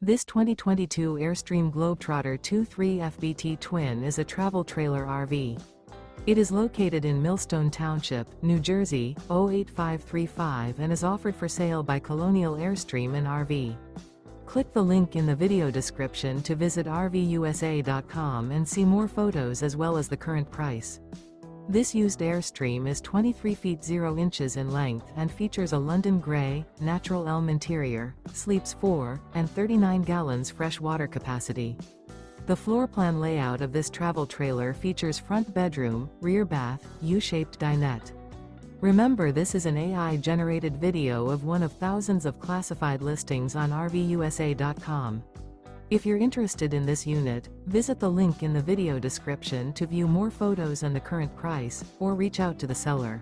This 2022 Airstream Globetrotter 2.3 FBT Twin is a travel trailer RV. It is located in Millstone Township, New Jersey, 08535 and is offered for sale by Colonial Airstream RV. Click the link in the video description to visit RVUSA.com and see more photos as well as the current price. This used Airstream is 23 feet 0 inches in length and features a London grey, natural elm interior, sleeps 4, and 39 gallons fresh water capacity. The floor plan layout of this travel trailer features front bedroom, rear bath, U-shaped dinette. Remember, this is an AI-generated video of one of thousands of classified listings on RVUSA.com. If you're interested in this unit, visit the link in the video description to view more photos and the current price, or reach out to the seller.